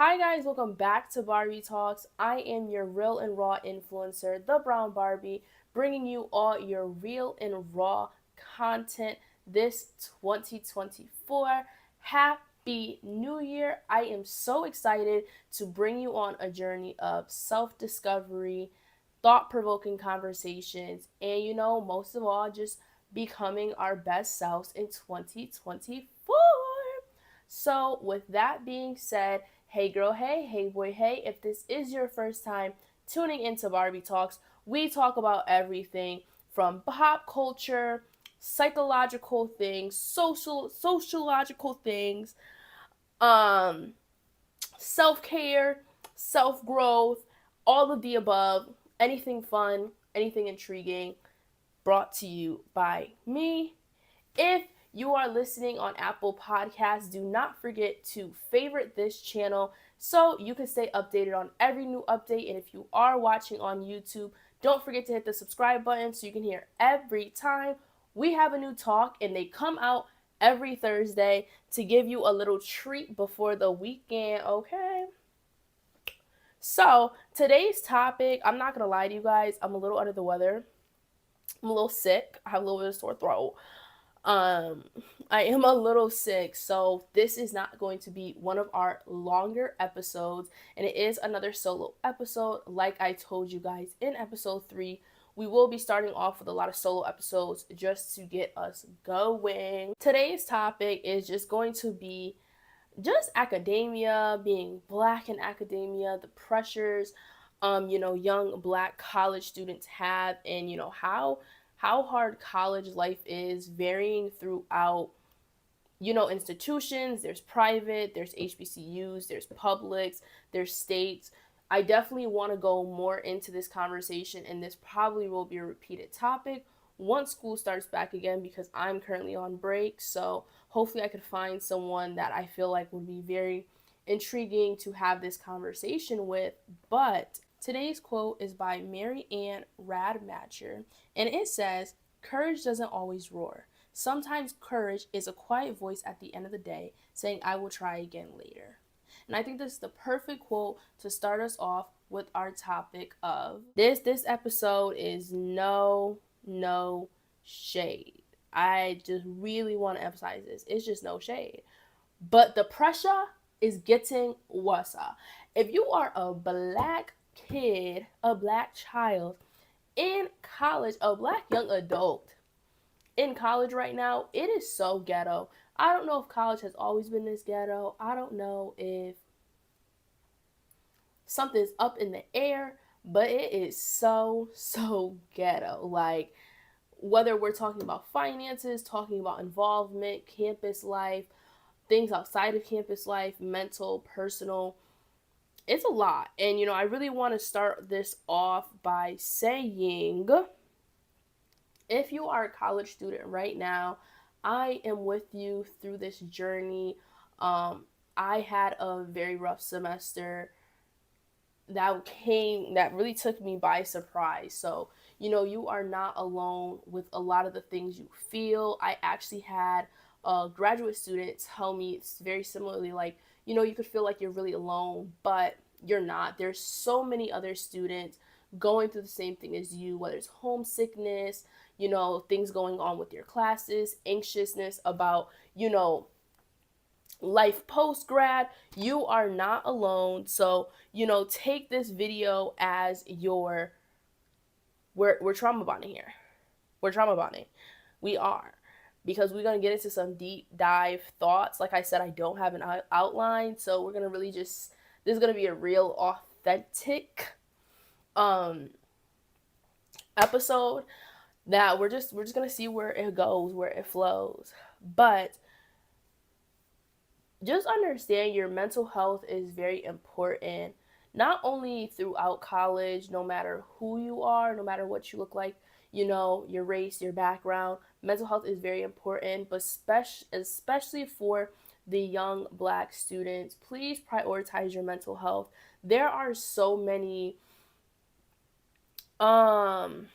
Hi guys, welcome back to Barbie Talks. I am your real and raw influencer, the Brown Barbie, bringing you all your real and raw content this 2024. Happy New Year. I am so excited to bring you on a journey of self-discovery, thought-provoking conversations, and most of all, just becoming our best selves in 2024. So, with that being said, hey girl, hey boy, hey, if this is your first time tuning into Barbie Talks, we talk about everything from pop culture, psychological things, sociological things, um, self-care, self-growth, all of the above, anything fun, anything intriguing, brought to you by me. If you are listening on Apple Podcasts, do not forget to favorite this channel so you can stay updated on every new update. And if you are watching on YouTube, don't forget to hit the subscribe button so you can hear every time we have a new talk, and they come out every Thursday to give you a little treat before the weekend, okay? So, today's topic, I'm not going to lie to you guys, I'm a little under the weather. I'm a little sick. I have a little bit of sore throat. Um, I am a little sick, so this is not going to be one of our longer episodes, and it is another solo episode. Like I told you guys in episode 3, we will be starting off with a lot of solo episodes just to get us going. Today's topic is just going to be just academia, being black in academia, the pressures young black college students have, and how hard college life is, varying throughout institutions. There's private, there's HBCUs, there's publics, there's states. I definitely want to go more into this conversation, and this probably will be a repeated topic once school starts back again, because I'm currently on break. So hopefully I could find someone that I feel like would be very intriguing to have this conversation with. But today's quote is by Mary Ann Radmacher, and it says, "Courage doesn't always roar. Sometimes courage is a quiet voice at the end of the day saying, I will try again later." And I think this is the perfect quote to start us off with our topic of this episode is no shade. I just really want to emphasize this. It's just no shade. But the pressure is getting worse. If you are a black kid, a black child in college, a black young adult in college right now, it is so ghetto. I don't know if college has always been this ghetto. I don't know if something's up in the air, but it is so ghetto. Like, whether we're talking about finances, talking about involvement, campus life, things outside of campus life, mental, personal, it's a lot. And I really want to start this off by saying, if you are a college student right now, I am with you through this journey. I had a very rough semester that really took me by surprise. So, you are not alone with a lot of the things you feel. I actually had a graduate student tell me it's very similarly, like, you could feel like you're really alone, but you're not. There's so many other students going through the same thing as you, whether it's homesickness, things going on with your classes, anxiousness about, life post grad. You are not alone. So, take this video as your, we're trauma bonding here. We're trauma bonding. We are. Because we're going to get into some deep dive thoughts. Like I said, I don't have an outline. So we're going to really just, this is going to be a real authentic episode that we're just going to see where it goes, where it flows. But just understand your mental health is very important, not only throughout college, no matter who you are, no matter what you look like, your race, your background. Mental health is very important, but especially for the young black students, please prioritize your mental health. There are so many kind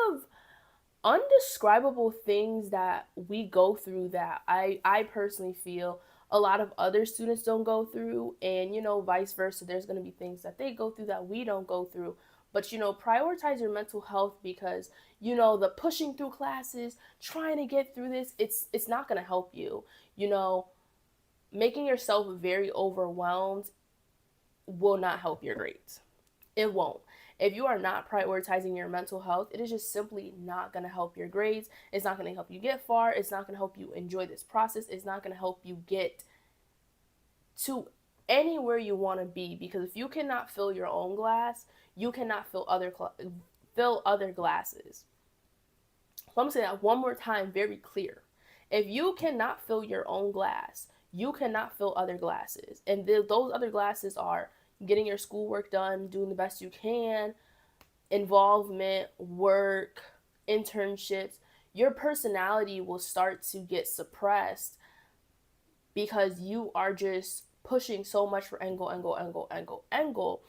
of undescribable things that we go through that I personally feel a lot of other students don't go through, and vice versa, there's going to be things that they go through that we don't go through. But prioritize your mental health, because the pushing through classes, trying to get through this, it's not going to help you. Making yourself very overwhelmed will not help your grades. It won't. If you are not prioritizing your mental health, it is just simply not going to help your grades. It's not going to help you get far. It's not going to help you enjoy this process. It's not going to help you get to anywhere you want to be, because if you cannot fill your own glass, you cannot fill other glasses. So I'm going to say that one more time, very clear. If you cannot fill your own glass, you cannot fill other glasses. And those other glasses are getting your schoolwork done, doing the best you can, involvement, work, internships. Your personality will start to get suppressed because you are just pushing so much for end goal.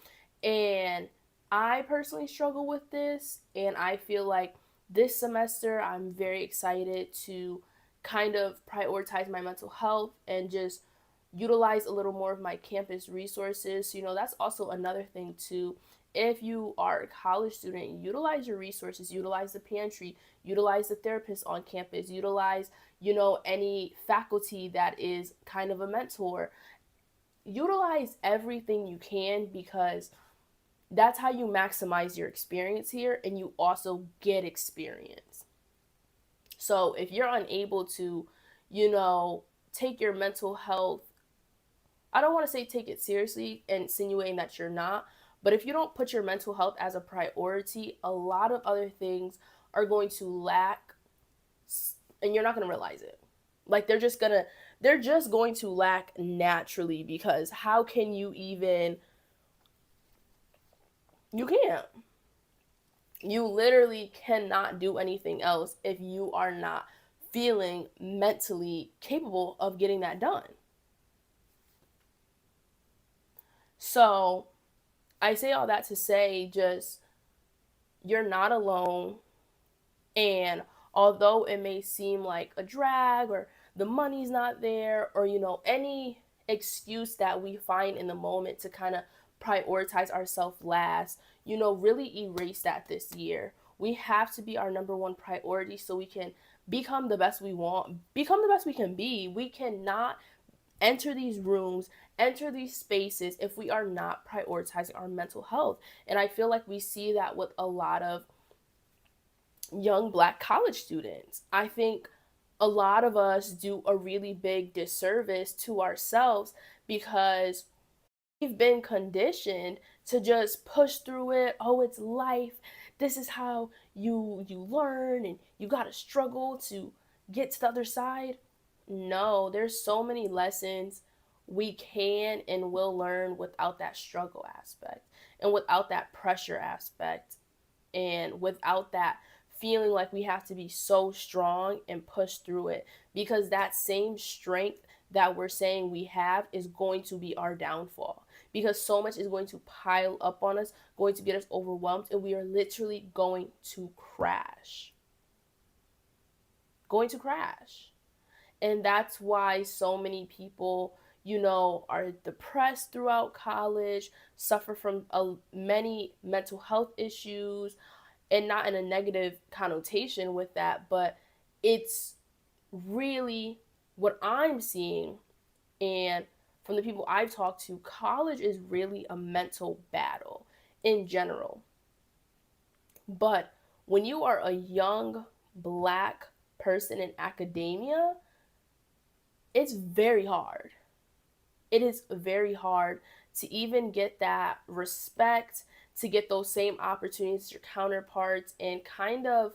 And I personally struggle with this, and I feel like this semester I'm very excited to kind of prioritize my mental health and just utilize a little more of my campus resources. That's also another thing too. If you are a college student, utilize your resources, utilize the pantry, utilize the therapist on campus, utilize, any faculty that is kind of a mentor. Utilize everything you can, because that's how you maximize your experience here, and you also get experience. So if you're unable to, take your mental health, I don't want to say take it seriously, insinuating that you're not, but if you don't put your mental health as a priority, a lot of other things are going to lack, and you're not going to realize it. Like they're just going to lack naturally, because how can you can't. You literally cannot do anything else if you are not feeling mentally capable of getting that done. So I say all that to say, just, you're not alone. And although it may seem like a drag, or the money's not there, or any excuse that we find in the moment to kind of prioritize ourselves last, really erase that this year. We have to be our number one priority so we can become the best we want, become the best we can be. We cannot enter these rooms, enter these spaces if we are not prioritizing our mental health. And I feel like we see that with a lot of young Black college students. I think a lot of us do a really big disservice to ourselves, because we've been conditioned to just push through it. Oh, it's life. This is how you learn, and you got to struggle to get to the other side. No, there's so many lessons we can and will learn without that struggle aspect, and without that pressure aspect, and without that feeling like we have to be so strong and push through it, because that same strength that we're saying we have is going to be our downfall, because so much is going to pile up on us, going to get us overwhelmed, and we are literally going to crash. And that's why so many people, are depressed throughout college, suffer from many mental health issues, and not in a negative connotation with that, but it's really what I'm seeing, and from the people I've talked to, college is really a mental battle in general. But when you are a young Black person in academia, it's very hard. It is very hard to even get that respect, to get those same opportunities as your counterparts, and kind of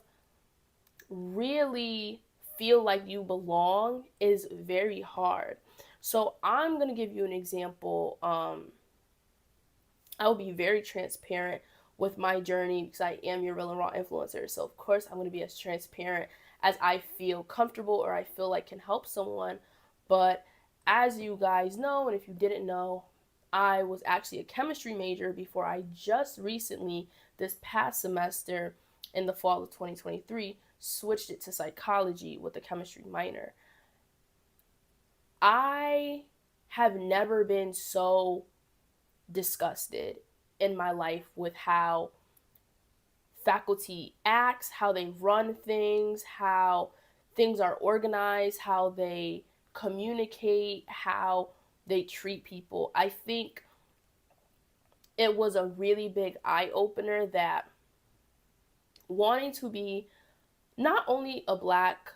really feel like you belong is very hard. So I'm going to give you an example. I will be very transparent with my journey, because I am your real and raw influencer. So of course I'm going to be as transparent as I feel comfortable, or I feel like can help someone. But as you guys know, and if you didn't know, I was actually a chemistry major before I just recently, this past semester in the fall of 2023, switched it to psychology with a chemistry minor. I have never been so disgusted in my life with how faculty acts, how they run things, how things are organized, how they communicate, how they treat people. I think it was a really big eye opener that wanting to be not only a Black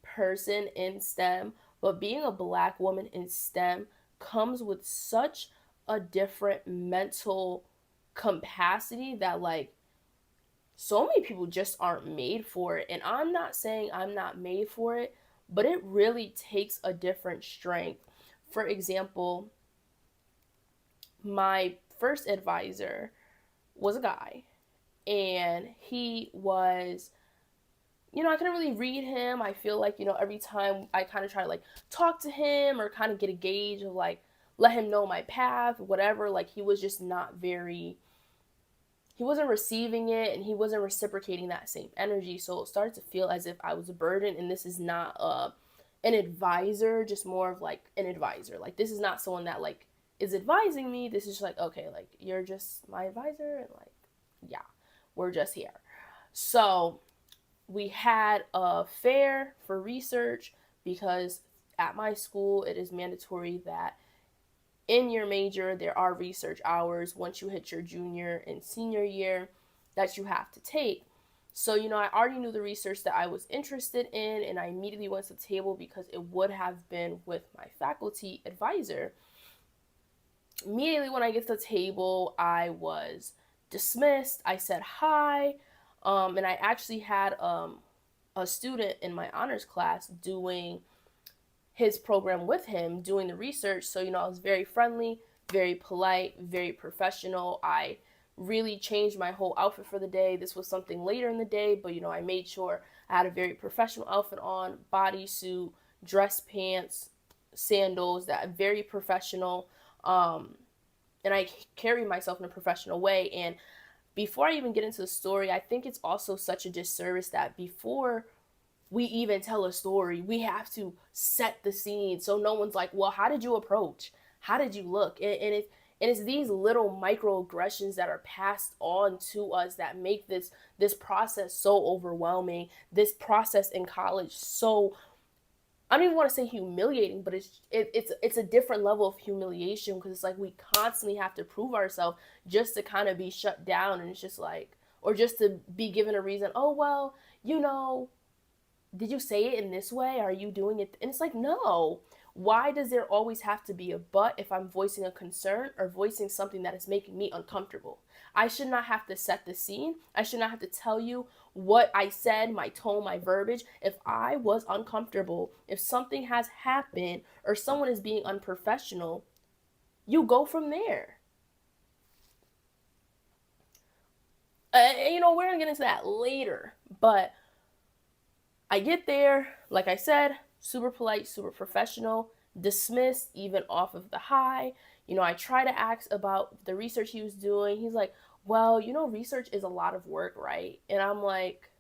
person in STEM, but being a Black woman in STEM comes with such a different mental capacity that, like, so many people just aren't made for it. And I'm not saying I'm not made for it, but it really takes a different strength. For example, my first advisor was a guy, and he was, I couldn't really read him. I feel like, every time I kind of try to like talk to him or kind of get a gauge of like, let him know my path, whatever, like he was just not very, he wasn't receiving it and he wasn't reciprocating that same energy. So it started to feel as if I was a burden, and this is not an advisor, just more of like an advisor. Like, this is not someone that like is advising me. This is just like, okay, like you're just my advisor, and like, yeah, we're just here. So we had a fair for research because at my school it is mandatory that in your major there are research hours once you hit your junior and senior year that you have to take. So, I already knew the research that I was interested in, and I immediately went to the table because it would have been with my faculty advisor. Immediately when I get to the table, I was dismissed. I said hi, and I actually had a student in my honors class doing his program with him, doing the research. So, I was very friendly, very polite, very professional. I really changed my whole outfit for the day. This was something later in the day, but, I made sure I had a very professional outfit on, bodysuit, dress pants, sandals, that very professional. And I carry myself in a professional way. And before I even get into the story, I think it's also such a disservice that before we even tell a story, we have to set the scene so no one's like, well, how did you approach? How did you look? And it's these little microaggressions that are passed on to us that make this process so overwhelming. This process in college so, I don't even want to say humiliating, but it's a different level of humiliation because it's like we constantly have to prove ourselves just to kind of be shut down, and it's just like, or just to be given a reason. Oh well, did you say it in this way? Are you doing it? And it's like, no. Why does there always have to be a but if I'm voicing a concern or voicing something that is making me uncomfortable? I should not have to set the scene. I should not have to tell you what I said, my tone, my verbiage. If I was uncomfortable, if something has happened or someone is being unprofessional, you go from there. We're going to get into that later, but I get there, like I said, super polite, super professional, dismissed even off of the high. I try to ask about the research he was doing. He's like, well, research is a lot of work, right? And I'm like,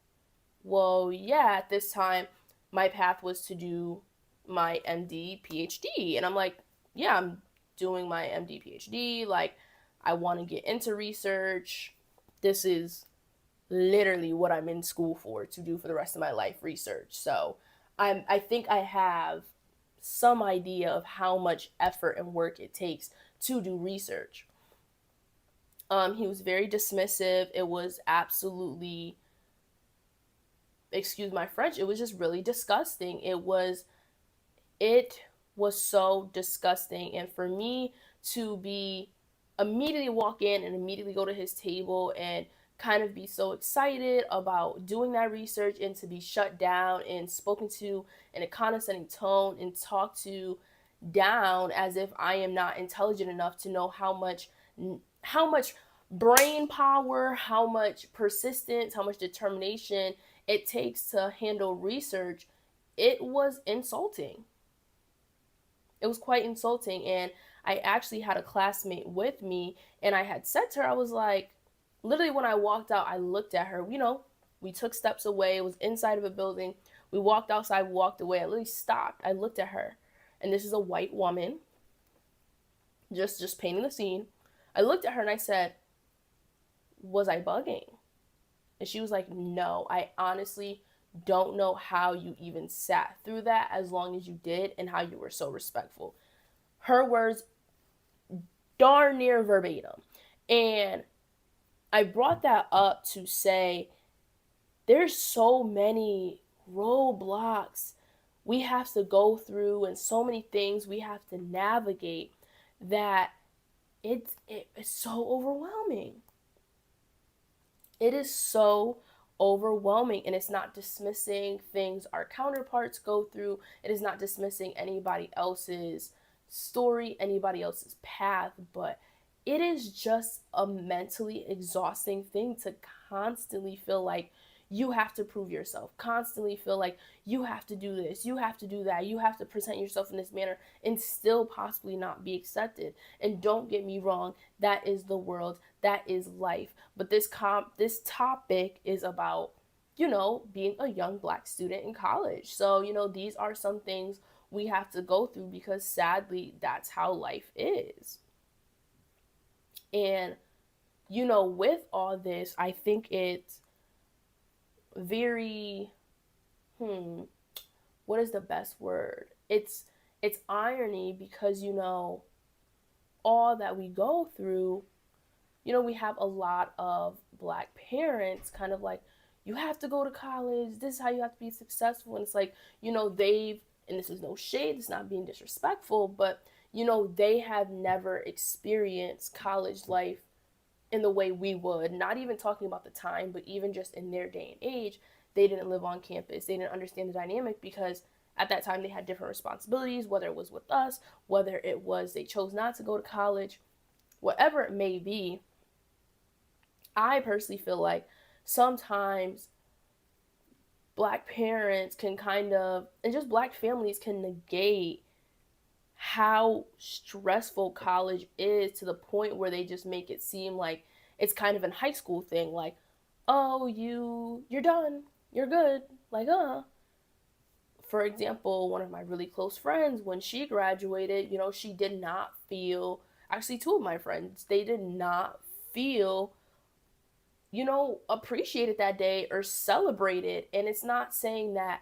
well, yeah, at this time, my path was to do my MD, PhD. And I'm like, yeah, I'm doing my MD, PhD. Like, I want to get into research. This is literally what I'm in school for, to do for the rest of my life, research. So I think I have some idea of how much effort and work it takes to do research. He was very dismissive. It was absolutely, excuse my French, it was just really disgusting. It was so disgusting. And for me to be immediately walk in and immediately go to his table and kind of be so excited about doing that research, and to be shut down and spoken to in a condescending tone and talked to down as if I am not intelligent enough to know how much brain power, how much persistence, how much determination it takes to handle research, it was insulting. It was quite insulting. And I actually had a classmate with me, and I had said to her, I was like, literally when I walked out, I looked at her, we took steps away. It was inside of a building. We walked outside, walked away. I literally stopped. I looked at her and this is a white woman, just painting the scene. I looked at her and I said, was I bugging? And she was like, no, I honestly don't know how you even sat through that as long as you did and how you were so respectful. Her words, darn near verbatim. And I brought that up to say there's so many roadblocks we have to go through and so many things we have to navigate that it's so overwhelming. It is so overwhelming, and it's not dismissing things our counterparts go through. It is not dismissing anybody else's story, anybody else's path, but it is just a mentally exhausting thing to constantly feel like you have to prove yourself, constantly feel like you have to do this, you have to do that, you have to present yourself in this manner and still possibly not be accepted. And don't get me wrong, that is the world, that is life. But this topic is about, being a young Black student in college. So, these are some things we have to go through because sadly, that's how life is. And, with all this, I think it's very, what is the best word? It's irony because, all that we go through, we have a lot of Black parents kind of like, you have to go to college, this is how you have to be successful. And it's like, and this is no shade, it's not being disrespectful, but they have never experienced college life in the way we would. Not even talking about the time, but even just in their day and age, they didn't live on campus, they didn't understand the dynamic because at that time they had different responsibilities, whether it was with us, whether it was they chose not to go to college, whatever it may be. I personally feel like sometimes Black parents can and just Black families can negate how stressful college is to the point where they just make it seem like it's kind of a high school thing, like, oh, you're done, you're good, like, for example, one of my really close friends, when she graduated, she did not feel, actually two of my friends, they did not feel appreciated that day or celebrated. And it's not saying that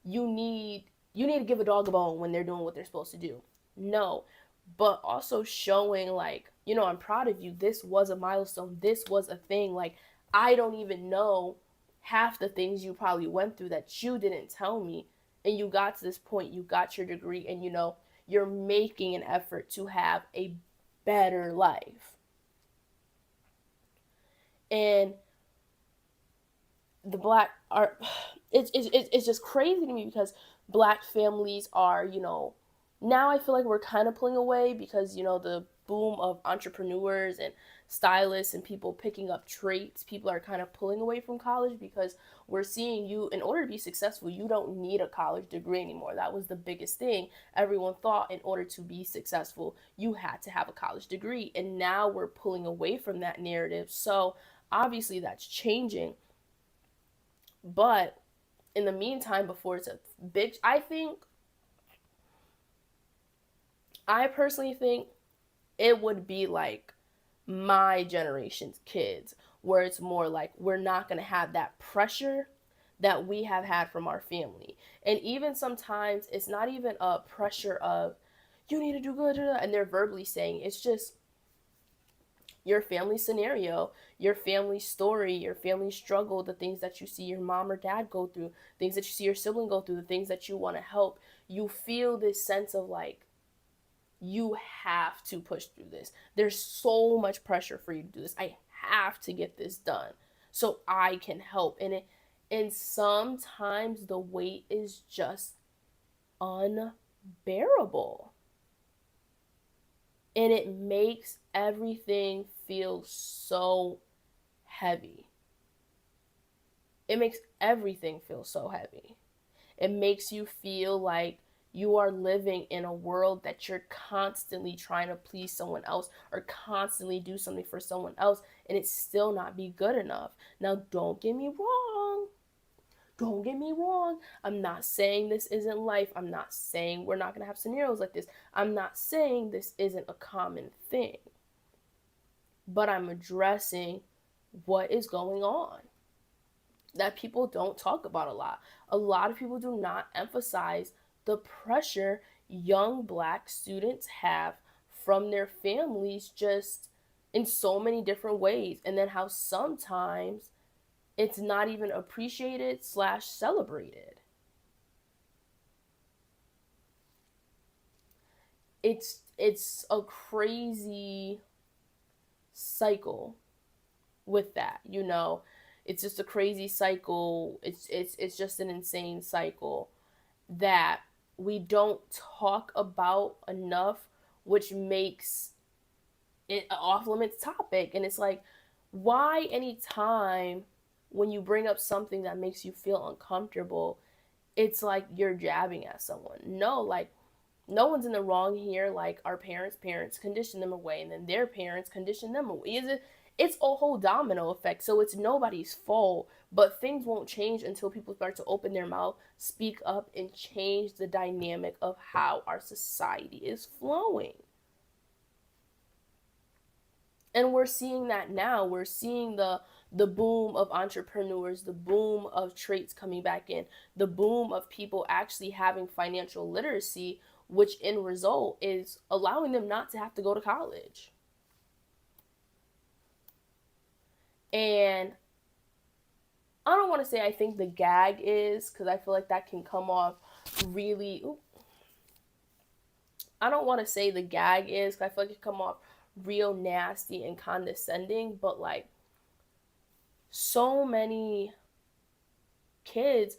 you need to give a dog a bone when they're doing what they're supposed to do. No, but also showing like, I'm proud of you. This was a milestone. This was a thing. Like, I don't even know half the things you probably went through that you didn't tell me. And you got to this point, you got your degree, and you're making an effort to have a better life. And the Black are, it's just crazy to me because Black families are, now I feel like we're kind of pulling away because, the boom of entrepreneurs and stylists and people picking up traits, people are kind of pulling away from college because we're seeing in order to be successful, you don't need a college degree anymore. That was the biggest thing. Everyone thought in order to be successful, you had to have a college degree. And now we're pulling away from that narrative. So obviously that's changing. But in the meantime, before it's a big, I personally think it would be like my generation's kids, where it's more like we're not going to have that pressure that we have had from our family. And even sometimes it's not even a pressure of you need to do good, and they're verbally saying, it's just your family scenario, your family story, your family struggle, the things that you see your mom or dad go through, things that you see your sibling go through, the things that you want to help. You feel this sense of like, you have to push through this. There's so much pressure for you to do this. I have to get this done so I can help. And sometimes the weight is just unbearable. And it makes everything feel so heavy. It makes everything feel so heavy. It makes you feel like you are living in a world that you're constantly trying to please someone else or constantly do something for someone else, and it's still not be good enough. Now, don't get me wrong. Don't get me wrong. I'm not saying this isn't life. I'm not saying we're not going to have scenarios like this. I'm not saying this isn't a common thing. But I'm addressing what is going on that people don't talk about a lot. A lot of people do not emphasize the pressure young Black students have from their families just in so many different ways. And then how sometimes it's not even appreciated / celebrated. It's a crazy cycle with that, you know. It's just a crazy cycle. It's just an insane cycle that we don't talk about enough, which makes it an off limits topic. And it's like, why anytime when you bring up something that makes you feel uncomfortable, it's like you're jabbing at someone? No, like, no one's in the wrong here. Like, our parents condition them away, and then their parents condition them away. It's a whole domino effect. So it's nobody's fault, but things won't change until people start to open their mouth, speak up, and change the dynamic of how our society is flowing. And we're seeing that now. We're seeing the boom of entrepreneurs, the boom of traits coming back in, the boom of people actually having financial literacy, which in result is allowing them not to have to go to college. And I don't want to say I think the gag is, because I feel like that can come off really, I don't want to say the gag is, because I feel like it can come off real nasty and condescending, but like, so many kids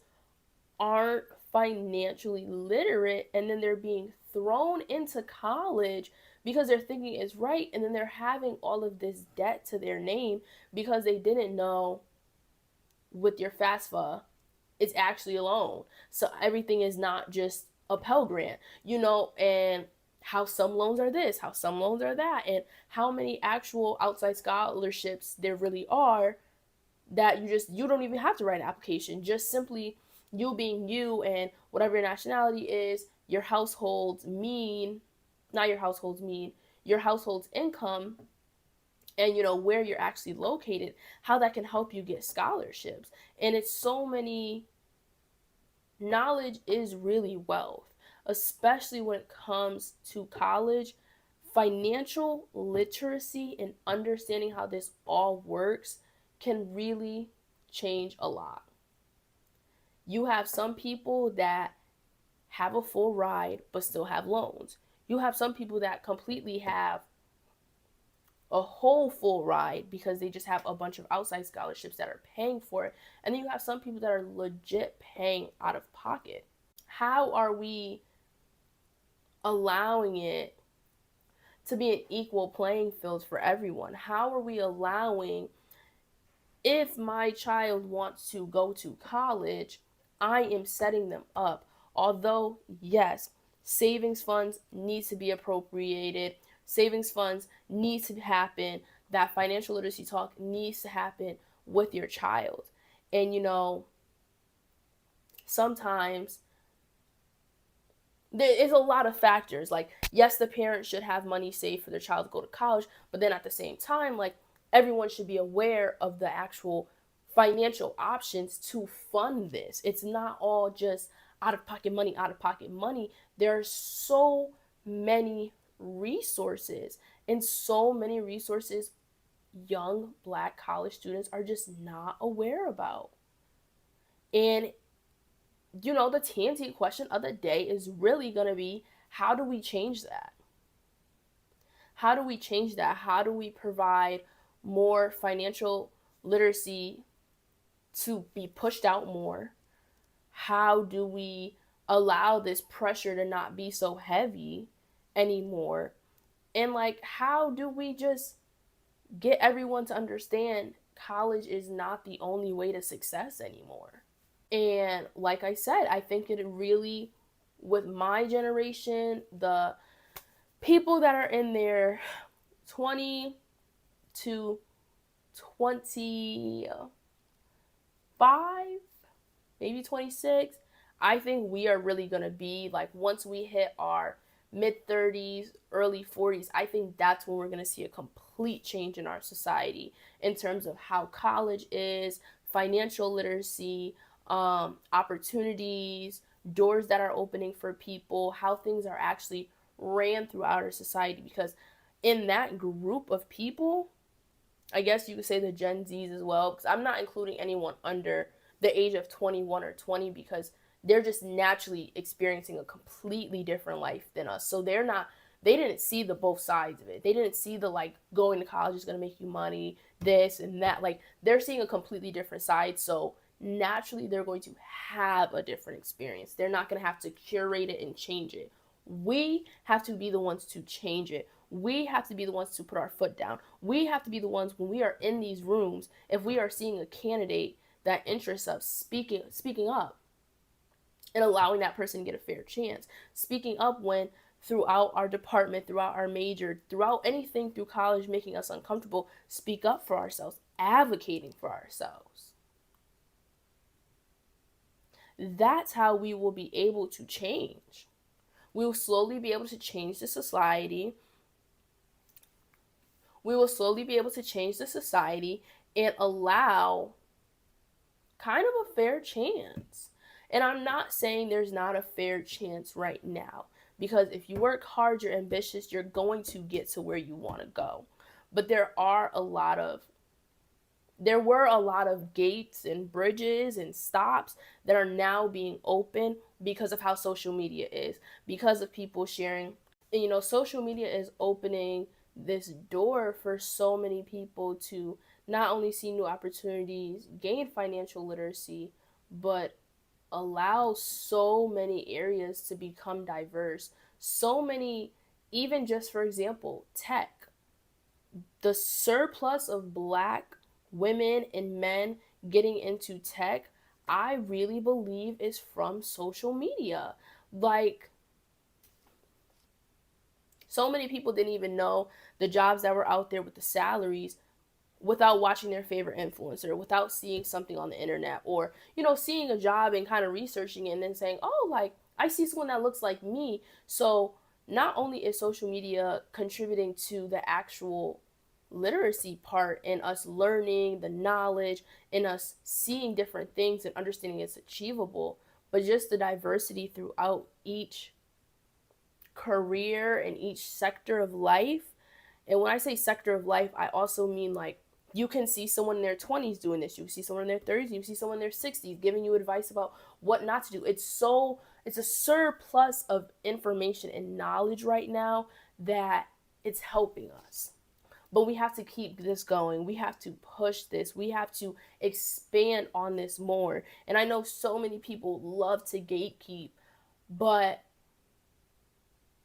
aren't financially literate, and then they're being thrown into college because they're thinking it's right, and then they're having all of this debt to their name because they didn't know with your FAFSA it's actually a loan. So everything is not just a Pell Grant, you know, and how some loans are this, how some loans are that, and how many actual outside scholarships there really are that you don't even have to write an application. Just simply you being you and whatever your nationality is, your household's mean, not your household's mean, your household's income, and you know where you're actually located, how that can help you get scholarships. And it's so many, knowledge is really wealth, especially when it comes to college. Financial literacy and understanding how this all works can really change a lot. You have some people that have a full ride but still have loans. You have some people that completely have a whole full ride because they just have a bunch of outside scholarships that are paying for it. And then you have some people that are legit paying out of pocket. How are we allowing it to be an equal playing field for everyone? How are we allowing, if my child wants to go to college, I am setting them up. Although, yes, savings funds need to be appropriated, savings funds need to happen, that financial literacy talk needs to happen with your child. And you know, sometimes there is a lot of factors. Like, yes, the parents should have money saved for their child to go to college, but then at the same time, like, everyone should be aware of the actual financial options to fund this. It's not all just out of pocket money, out of pocket money. There are so many resources, and so many resources young Black college students are just not aware about. And you know, the TNT question of the day is really going to be, how do we change that? How do we change that? How do we provide more financial literacy to be pushed out more? How do we allow this pressure to not be so heavy anymore? And like, how do we just get everyone to understand college is not the only way to success anymore? And like I said, I think it really, with my generation, the people that are in their 20 to 25, maybe 26. I think we are really going to be like, once we hit our mid 30s, early 40s, I think that's when we're going to see a complete change in our society in terms of how college is, financial literacy, opportunities, doors that are opening for people, how things are actually ran throughout our society. Because in that group of people, I guess you could say the Gen Zs as well, because I'm not including anyone under the age of 21 or 20, because they're just naturally experiencing a completely different life than us. So they didn't see the both sides of it. They didn't see the like going to college is going to make you money, this and that. Like they're seeing a completely different side. So naturally they're going to have a different experience. They're not going to have to curate it and change it. We have to be the ones to change it. We have to be the ones to put our foot down. We have to be the ones, when we are in these rooms, if we are seeing a candidate that interests us, speaking up and allowing that person to get a fair chance. Speaking up when throughout our department, throughout our major, throughout anything through college making us uncomfortable, speak up for ourselves, advocating for ourselves. That's how we will be able to change. We will slowly be able to change the society. We will slowly be able to change the society and allow kind of a fair chance. And I'm not saying there's not a fair chance right now, because if you work hard, you're ambitious, you're going to get to where you want to go. But there were a lot of gates and bridges and stops that are now being opened because of how social media is, because of people sharing. And, social media is opening this door for so many people to not only see new opportunities, gain financial literacy, but allow so many areas to become diverse. So many, even just for example, tech. The surplus of black women and men getting into tech, I really believe is from social media. Like, so many people didn't even know the jobs that were out there with the salaries without watching their favorite influencer, without seeing something on the internet, or, seeing a job and kind of researching it and then saying, oh, like, I see someone that looks like me. So not only is social media contributing to the actual literacy part and us learning the knowledge and us seeing different things and understanding it's achievable, but just the diversity throughout each career and each sector of life. And when I say sector of life, I also mean like, you can see someone in their 20s doing this, you see someone in their 30s, you see someone in their 60s giving you advice about what not to do. It's a surplus of information and knowledge right now that it's helping us. But we have to keep this going. We have to push this. We have to expand on this more. And I know so many people love to gatekeep, but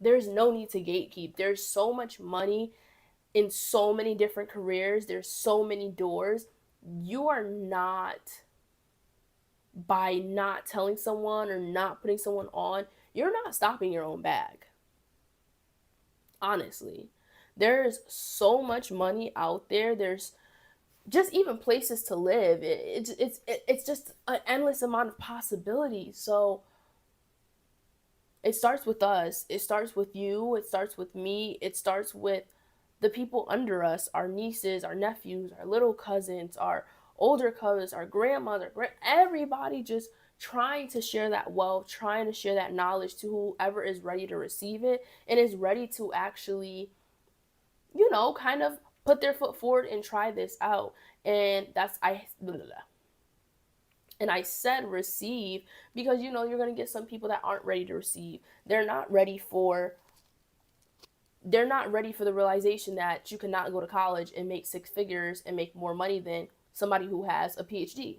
there's no need to gatekeep. There's so much money in so many different careers. There's so many doors. You are not, by not telling someone or not putting someone on, you're not stopping your own bag. Honestly, there's so much money out there. There's just even places to live. It's just an endless amount of possibilities. So it starts with us. It starts with you. It starts with me. It starts with the people under us, our nieces, our nephews, our little cousins, our older cousins, our grandmother, everybody just trying to share that wealth, trying to share that knowledge to whoever is ready to receive it and is ready to actually, kind of put their foot forward and try this out. And I said receive because, you're going to get some people that aren't ready to receive. They're not ready for the realization that you cannot go to college and make six figures and make more money than somebody who has a PhD.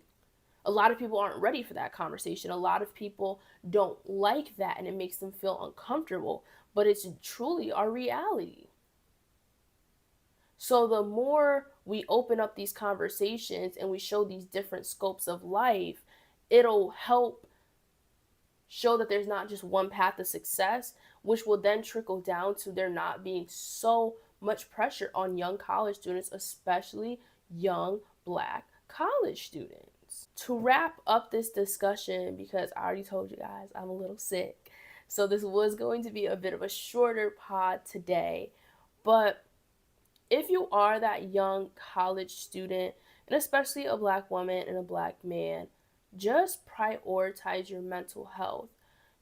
A lot of people aren't ready for that conversation. A lot of people don't like that and it makes them feel uncomfortable, but it's truly our reality. So the more we open up these conversations and we show these different scopes of life, it'll help show that there's not just one path of success, which will then trickle down to there not being so much pressure on young college students, especially young black college students. To wrap up this discussion, because I already told you guys I'm a little sick, so this was going to be a bit of a shorter pod today, but if you are that young college student, and especially a black woman and a black man, just prioritize your mental health.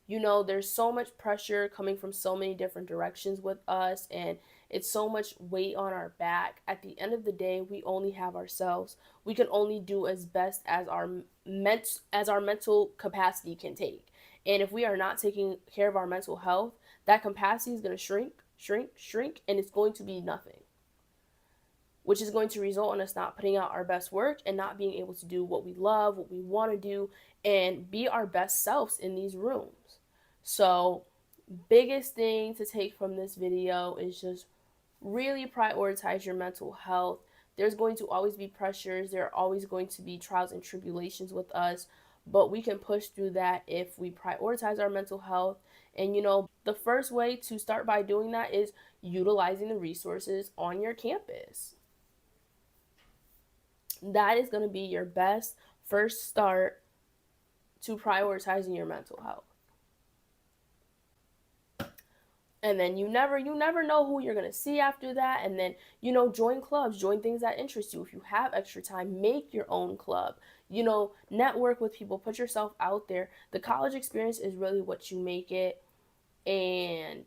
You know, there's so much pressure coming from so many different directions with us, and it's so much weight on our back. At the end of the day, we only have ourselves. We can only do as best as our mental capacity can take. And if we are not taking care of our mental health, that capacity is going to shrink, and it's going to be nothing, which is going to result in us not putting out our best work and not being able to do what we love, what we want to do, and be our best selves in these rooms. So, biggest thing to take from this video is just really prioritize your mental health. There's going to always be pressures, there are always going to be trials and tribulations with us, but we can push through that if we prioritize our mental health. And the first way to start by doing that is utilizing the resources on your campus. That is going to be your best first start to prioritizing your mental health. And then you never know who you're going to see after that. And then, join clubs, join things that interest you. If you have extra time, make your own club. Network with people, put yourself out there. The college experience is really what you make it. And,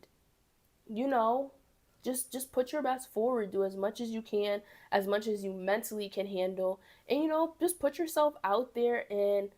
just put your best forward. Do as much as you can, as much as you mentally can handle. And, just put yourself out there, and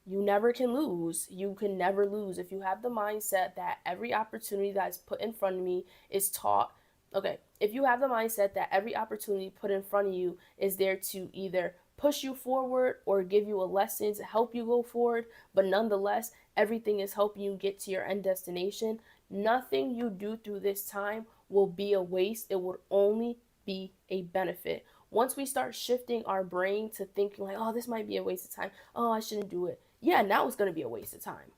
you never can lose. You can never lose. If you have the mindset that every opportunity that's put in front of me is taught, okay, if you have the mindset that every opportunity put in front of you is there to either push you forward or give you a lesson to help you go forward, but nonetheless, everything is helping you get to your end destination, nothing you do through this time will be a waste. It will only be a benefit. Once we start shifting our brain to thinking like, oh, this might be a waste of time, oh, I shouldn't do it, yeah, now it's going to be a waste of time.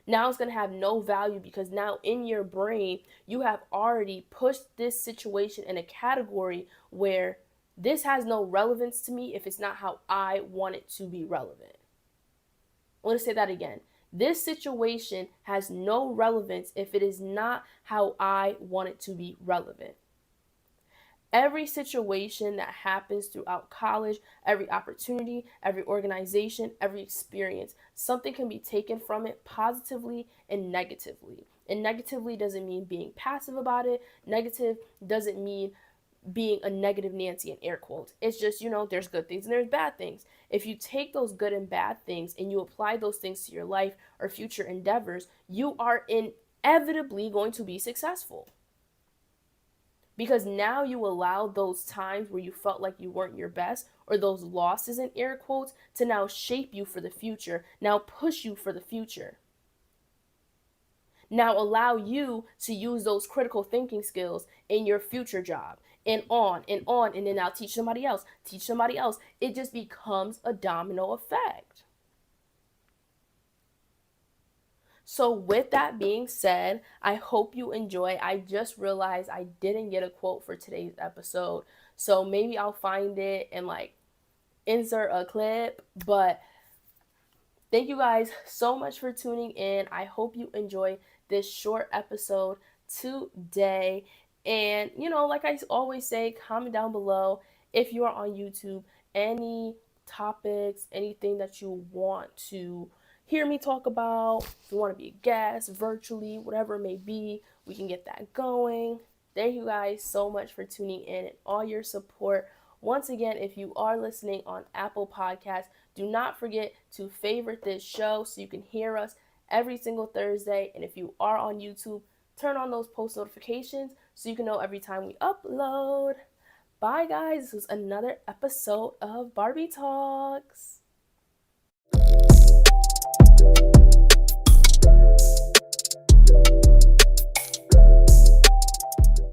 Now it's going to have no value, because now in your brain, you have already pushed this situation in a category where this has no relevance to me if it's not how I want it to be relevant. I want to say that again. This situation has no relevance if it is not how I want it to be relevant. Every situation that happens throughout college, every opportunity, every organization, every experience, something can be taken from it positively and negatively. And negatively doesn't mean being passive about it. Negative doesn't mean being a negative Nancy in air quotes. It's just, there's good things and there's bad things. If you take those good and bad things and you apply those things to your life or future endeavors, you are inevitably going to be successful. Because now you allow those times where you felt like you weren't your best, or those losses in air quotes, to now shape you for the future, now push you for the future. Now allow you to use those critical thinking skills in your future job, and on, and then now teach somebody else. It just becomes a domino effect. So with that being said, I hope you enjoy. I just realized I didn't get a quote for today's episode, so maybe I'll find it and insert a clip. But thank you guys so much for tuning in. I hope you enjoy this short episode today. And like I always say, comment down below if you are on YouTube any topics, anything that you want to hear me talk about. If you want to be a guest virtually, whatever it may be, we can get that going. Thank you guys so much for tuning in and all your support. Once again, if you are listening on Apple Podcasts, do not forget to favorite this show so you can hear us every single Thursday. And if you are on YouTube, turn on those post notifications so you can know every time we upload. Bye guys, this was another episode of Barbie Talks.